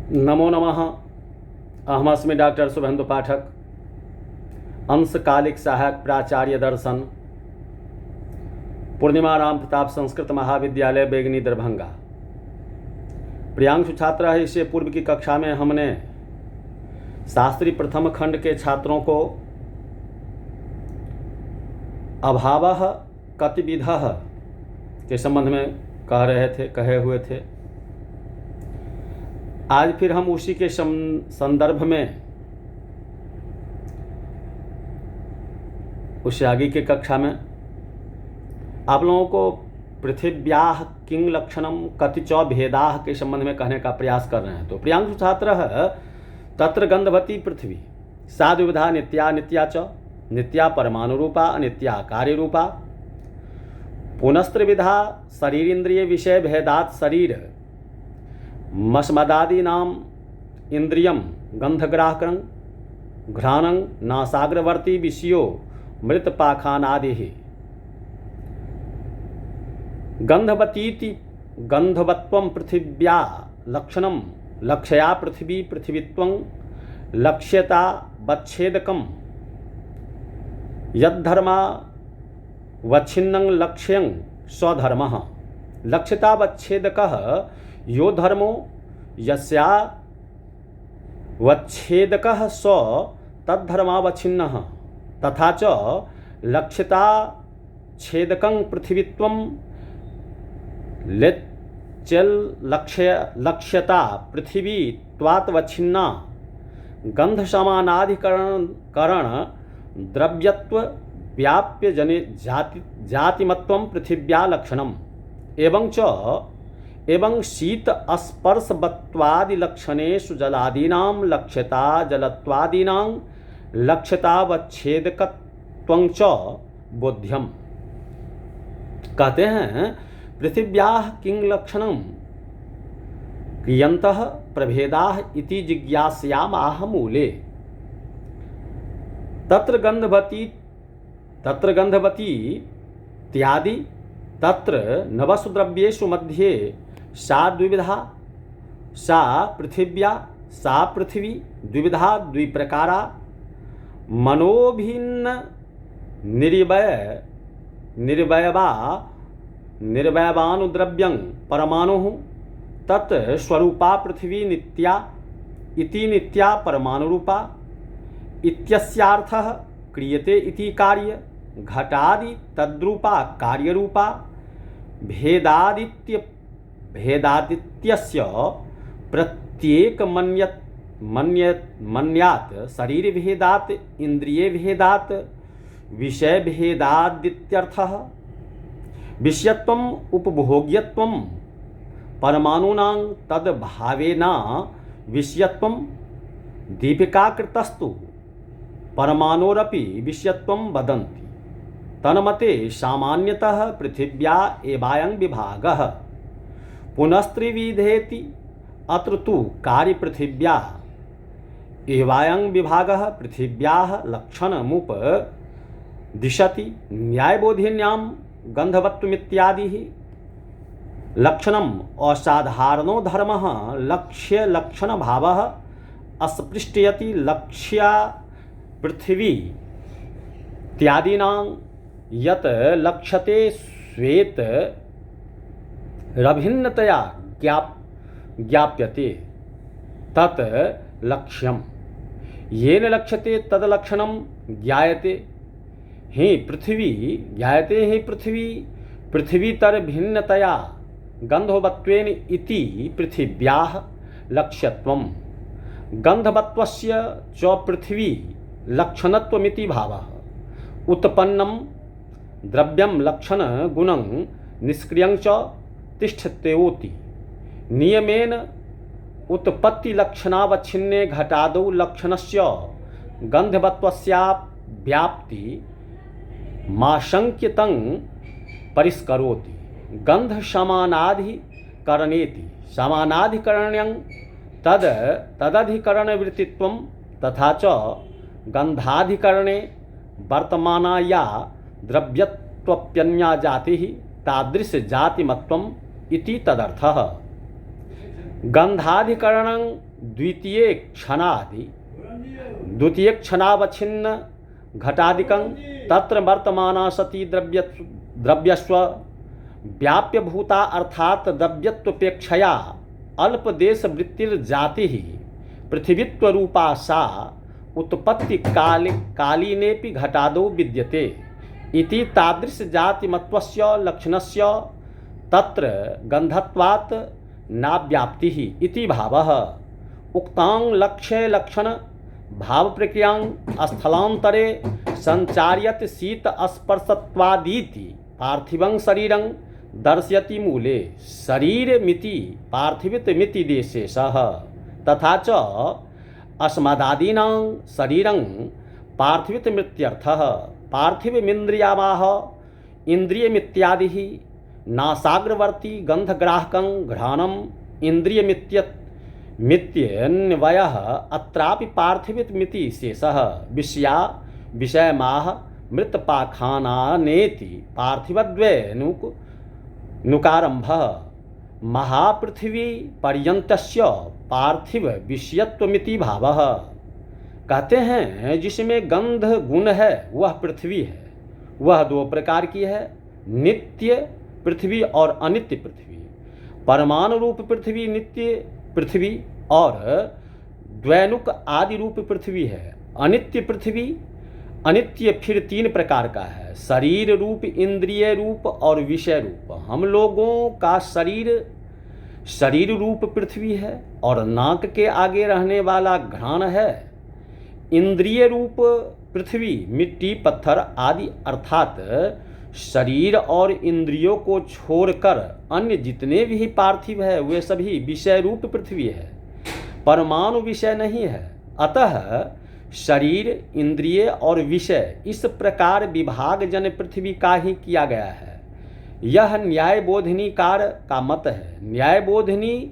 नमो नमः। अहमस्मि डॉक्टर शुभेन्दु पाठक, अंशकालिक सहायक प्राचार्य दर्शन, पूर्णिमा राम प्रताप संस्कृत महाविद्यालय बेगनी दरभंगा। प्रियांशु छात्र है। इससे पूर्व की कक्षा में हमने शास्त्री प्रथम खंड के छात्रों को अभावः कतिविधः के संबंध में कहे हुए थे। आज फिर हम उसी के संदर्भ में उससे आगे की कक्षा में आप लोगों को पृथिव्याः किंग लक्षणम कतिच भेदाः के संबंध में कहने का प्रयास कर रहे हैं। तो प्रियांशु छात्र तत्र गंधवती पृथ्वी सा द्विविधा नित्या नित्या च नित्या परमाणुरूपा अनित्या कार्यरूपा पुनस्त्रिविधा शरीरेन्द्रिय विषय भेदात् शरीर मस्मदादीनाम इंद्रियम गंधग्राहकं घ्राणं नासाग्रवर्ती विषयो मृतपाखानादि। गंधवतीति गंधवत्वं पृथिव्या लक्षणं लक्ष्या पृथ्वी पृथ्वीत्वं लक्ष्यता वच्छेदकं यद्धर्मा वच्छिन्नं लक्ष्यं स्वधर्मः लक्ष्यता वच्छेदकः यो धर्मो यस्या वच्छेदकः स तद्धर्मावच्छिन्नः तथा च लक्ष्यता छेदकं पृथ्वीत्वं लेच्चल लक्ष्यता पृथ्वी त्वात्वच्छिन्ना गंधसमानाधिकरण द्रव्यत्व व्याप्य जने जातिमत्वं पृथिव्या लक्षणम् एवं शीत स्पर्शवत्वादि लक्षणेषु जलादीनां लक्ष्यता जलत्वादीनां लक्ष्यतावच्छेदकत्वं च बोध्यम। कहते हैं पृथिव्याः किं लक्षणं क्रियन्तः प्रभेदाः इति जिज्ञास्यामाह मूले तत्र गंधवती इत्यादि तत्र नवसु द्रव्येषु मध्ये सा द्विविधा सा पृथिव्या सा पृथ्वी द्विविधा द्विप्रकारा मनोभिन्न निर्वयवानुद्रव्यं परमाणुः तत् स्वरूपा पृथ्वी नित्या इति नित्या परमाणुरूपा इत्यस्यार्थः क्रियते इति कार्य घटादि तद्रूपा कार्यरूपा भेदादित्यस्य प्रत्येक मन्यात् शरीर भेदात् इंद्रिय भेदात् विषय भेदादित्यर्थः। विषयत्वम् उपभोग्यत्वं परमाणूनां तद्भावेन विषयत्वं दीपिकाकृतस्तु परमाणोरपि विषयत्वं वदन्ति। तन्मते सामान्यतः पृथिव्या एवायं विभागः पुनस्त्रिविधेति अत्र तु कार्यपृथिव्या एवायं विभागः पृथिव्याः लक्षणमुपदिशति न्यायबोधिन्यां गन्धवत्वमित्यादिः लक्षणम् असाधारणो धर्मः लक्ष्य लक्षणभावः अस्पृष्टयति लक्ष्या पृथ्वी इत्यादीनां यत् लक्ष्यते श्वेत रभिन्नतया ज्ञाप्यते तत् लक्ष्यम् येन लक्ष्यते तद् लक्षणं ज्ञायते हि पृथ्वी पृथ्वीतर भिन्नतया गन्धवत्वेन इति पृथिव्याः लक्ष्यत्वं गन्धवत्वस्य च पृथ्वी लक्षणत्वमिति भावः उत्पन्नं द्रव्यं लक्षण गुणं निष्क्रियं च तिष्ठत्येति नियमेन उत्पत्ति लक्षणावच्छिन्ने घटादौ लक्षणस्य गन्धवत्वस्याव्याप्ति माशंक्यतं परिष्करोति गन्ध समानाधिकरणेति समानाधिकरण्यं तदधिकरणवृत्तित्वं तथा च गन्धाधिकरणे वर्तमानाया द्रव्यत्वप्यन्या जातिः तादृश जातिमत्वम् इति तदर्थः। गंधाधिकरण द्वितीय क्षणावच्छिन्न घटादिकं तत्र वर्तमाना सती द्रव्यस्व व्याप्य भूता अर्थात द्रव्यत्वपेक्षया अल्पदेश वृत्तिर्जाति पृथिवीत्व रूपा सा उत्पत्ति कालीनेपि घटादौ विद्यते इति तादृश जातिमत्वस्य लक्षणस्य तत्र गंधत्वात् नाव्याप्तिः इति भावः। उक्तां लक्ष्य लक्षण भाव प्रक्रियां स्थलांतरे संचार्यत शीत स्पर्शत्वादीति पार्थिवं शरीरं दर्शयति मूले शरीरमिति पार्थिवितमिति देशेशः तथा च अस्मदादीनां शरीरं पार्थिवितमित्यर्थः। पार्थिवमिन्द्रियावाह इंद्रियमित्यादिः नासाग्रवर्ती गंधग्राहकं घ्राणम् इंद्रियमित्यन्वयः अत्रापि पार्थिवितमिति शेषः। विषयमाह मृतपाखानानेति पार्थिवद्वये नुकारंभः महापृथ्वी पर्यन्तस्य पार्थिव विषयत्वमिति भावः। कहते हैं जिसमें गंध गुण है वह पृथ्वी है। वह दो प्रकार की है, नित्य पृथ्वी और अनित्य पृथ्वी। परमाणु रूप पृथ्वी नित्य पृथ्वी और द्वैनुक आदि रूप पृथ्वी है। अनित्य पृथ्वी अनित्य फिर तीन प्रकार का है, शरीर रूप, इंद्रिय रूप और विषय रूप। हम लोगों का शरीर रूप पृथ्वी है और नाक के आगे रहने वाला घ्राण है। इंद्रिय रूप पृथ्वी मिट्टी पत्थर आदि अर्थात शरीर और इंद्रियों को छोड़कर अन्य जितने भी पार्थिव है वे सभी विषय रूप पृथ्वी है, परमाणु विषय नहीं है। अतः शरीर, इंद्रिय और विषय इस प्रकार विभाग जन पृथ्वी का ही किया गया है। यह न्यायबोधिनी कार का मत है। न्यायबोधिनी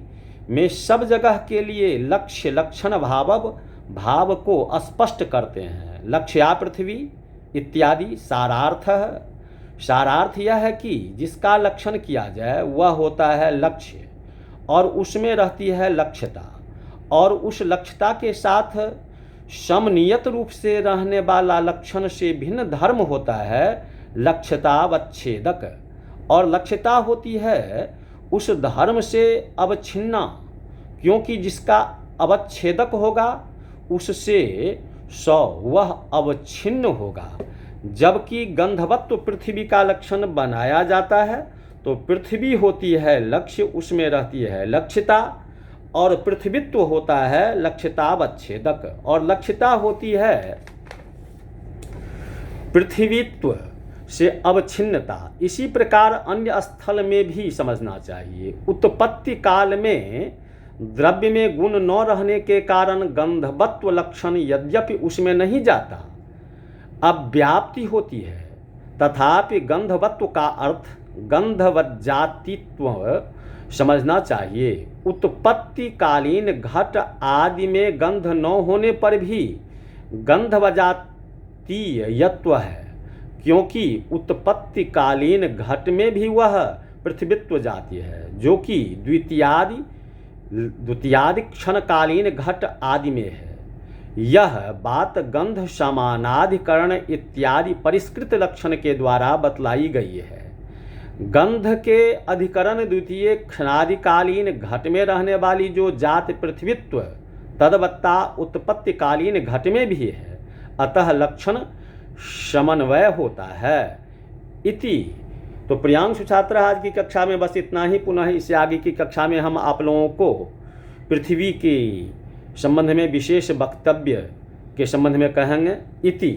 में सब जगह के लिए लक्ष्य लक्षण भाव को स्पष्ट करते हैं। लक्ष्या पृथ्वी इत्यादि सारार्थ यह है कि जिसका लक्षण किया जाए वह होता है लक्ष्य और उसमें रहती है लक्ष्यता, और उस लक्ष्यता के साथ समनियत रूप से रहने वाला लक्षण से भिन्न धर्म होता है लक्ष्यतावच्छेदक, और लक्ष्यता होती है उस धर्म से अवच्छिन्ना, क्योंकि जिसका अवच्छेदक होगा उससे वह अवच्छिन्न होगा। जबकि गंधवत्व पृथ्वी का लक्षण बनाया जाता है तो पृथ्वी होती है लक्ष्य, उसमें रहती है लक्ष्यता, और पृथ्वीत्व होता है लक्ष्यतावच्छेदक, और लक्ष्यता होती है पृथ्वीत्व से अवच्छिन्नता। इसी प्रकार अन्य स्थल में भी समझना चाहिए। उत्पत्ति काल में द्रव्य में गुण न रहने के कारण गंधवत्व लक्षण यद्यपि उसमें नहीं जाता, अव्याप्ति होती है, तथापि गंधवत्व का अर्थ गंधवज्जातित्व समझना चाहिए। उत्पत्ति कालीन घट आदि में गंध न होने पर भी गंधवजातीयत्व है, क्योंकि उत्पत्ति कालीन घट में भी वह पृथ्वीत्व जाति है जो कि द्वितीयादि क्षणकालीन घट आदि में है। यह बात गंध समानाधिकरण इत्यादि परिष्कृत लक्षण के द्वारा बतलाई गई है। गंध के अधिकरण द्वितीय क्षणादिकालीन घट में रहने वाली जो जात पृथ्वीत्व तदवत्ता उत्पत्तिकालीन घट में भी है, अतः लक्षण समन्वय होता है इति। तो प्रियांशु छात्र, आज की कक्षा में बस इतना ही। पुनः इससे आगे की कक्षा में हम आप लोगों को पृथ्वी के संबंध में विशेष वक्तव्य के संबंध में कहेंगे इति।